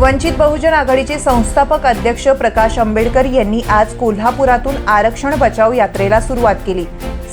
वंचित बहुजन आघाडीचे संस्थापक अध्यक्ष प्रकाश आंबेडकर यांनी आज कोल्हापुरातून आरक्षण बचाव यात्रेला सुरुवात केली।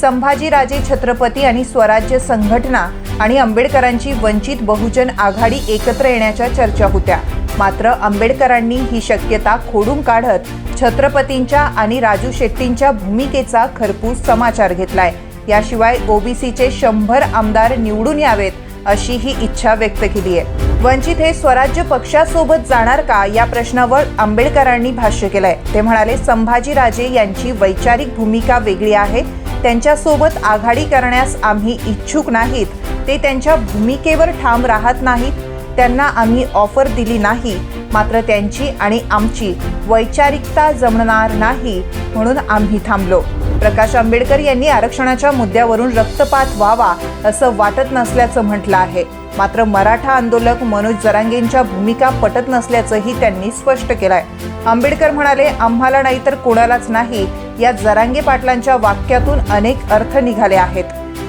संभाजीराजे छत्रपती आणि स्वराज्य संघटना आणि आंबेडकरांची वंचित बहुजन आघाडी एकत्र येण्याच्या चर्चा होत्या। मात्र आंबेडकरांनी ही शक्यता खोडून काढत छत्रपतींच्या आणि राजू शेट्टींच्या भूमिकेचा खरपूस समाचार घेतलाय। याशिवाय ओबीसीचे 100 आमदार निवडून यावेत अशी ही इच्छा व्यक्त केली आहे। वंचित हे स्वराज्य पक्षासोबत जाणार का या प्रश्नावर आंबेडकरांनी भाष्य केलंय। ते म्हणाले, संभाजीराजे यांची वैचारिक भूमिका वेगळी आहे, त्यांच्यासोबत आघाडी करण्यास आम्ही इच्छुक नाहीत। ते त्यांच्या भूमिकेवर ठाम राहत नाहीत, त्यांना आम्ही ऑफर दिली नाही, मात्र त्यांची आणि आमची वैचारिकता जमणार नाही म्हणून आम्ही थांबलो। प्रकाश आंबेडकर यांनी आरक्षणाच्या मुद्द्यावरून रक्तपात व्हावा असं वाटत नसल्याचं म्हटलं आहे। मात्र मराठा आंदोलक मनोज जरांगेंच्या भूमिका पटत नसल्याचंही त्यांनी स्पष्ट केलंय। आंबेडकर म्हणाले, आम्हाला नाही तर कोणालाच नाही या जरांगे पाटलांच्या वाक्यातून अनेक अर्थ निघाले आहेत,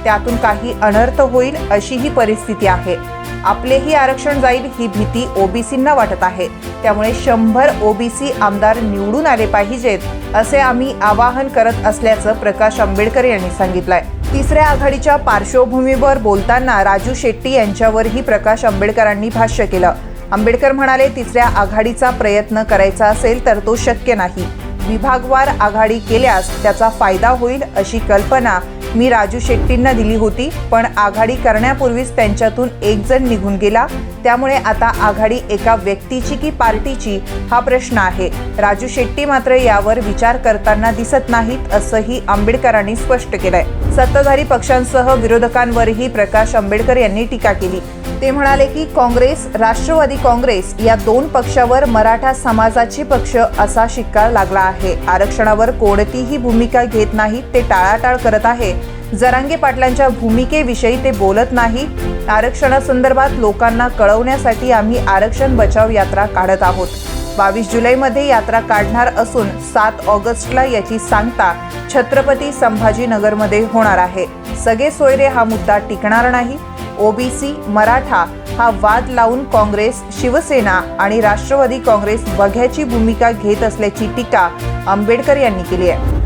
त्यातून काही अनर्थ होईल अशी ही परिस्थिती आहे। आपलेही आरक्षण जाईल ही भीती ओबीसींना वाटत आहे, त्यामुळे 100 ओबीसी आमदार निवडून आले पाहिजेत असे आम्ही आवाहन करत असल्याचं प्रकाश आंबेडकर यांनी सांगितलंय। तिसऱ्या आघाडीच्या पार्श्वभूमीवर बोलताना राजू शेट्टी यांच्यावरही प्रकाश आंबेडकरांनी भाष्य केलं। आंबेडकर म्हणाले, तिसऱ्या आघाडीचा प्रयत्न करायचा असेल तर तो शक्य नाही। विभागवार आघाडी केल्यास त्याचा फायदा होईल अशी कल्पना मी राजू शेट्टींना दिली होती, पण आघाडी करण्यापूर्वीच त्यांच्यातून एक जण निघून गेला, त्यामुळे आता आघाडी एका व्यक्तीची की पार्टीची हा प्रश्न आहे। राजू शेट्टी मात्र यावर विचार करताना दिसत नाहीत असंही आंबेडकरांनी स्पष्ट केलंय। सत्ताधारी पक्षांसह विरोधकांवरही प्रकाश आंबेडकर यांनी टीका केली। ते म्हणाले की काँग्रेस, राष्ट्रवादी काँग्रेस या 2 पक्षावर मराठा समाजाचे पक्ष असा शिक्का लागला आहे। आरक्षणावर कोणतीही भूमिका घेत नाहीत, ते टाळाटाळ करत आहे। जरांगे पाटलांच्या भूमिकेविषयी ते बोलत नाही। आरक्षणासंदर्भात लोकांना कळवण्यासाठी आम्ही आरक्षण बचाव यात्रा काढत आहोत। 22 जुलैमध्ये यात्रा काढणार असून 7 ऑगस्टला याची सांगता छत्रपती संभाजीनगरमध्ये होणार आहे। सगळे सोयरे हा मुद्दा टिकणार नाही। ओबीसी मराठा हा वाद लावून काँग्रेस, शिवसेना आणि राष्ट्रवादी काँग्रेस बघ्याची भूमिका घेत असल्याची टीका आंबेडकर यांनी केली आहे।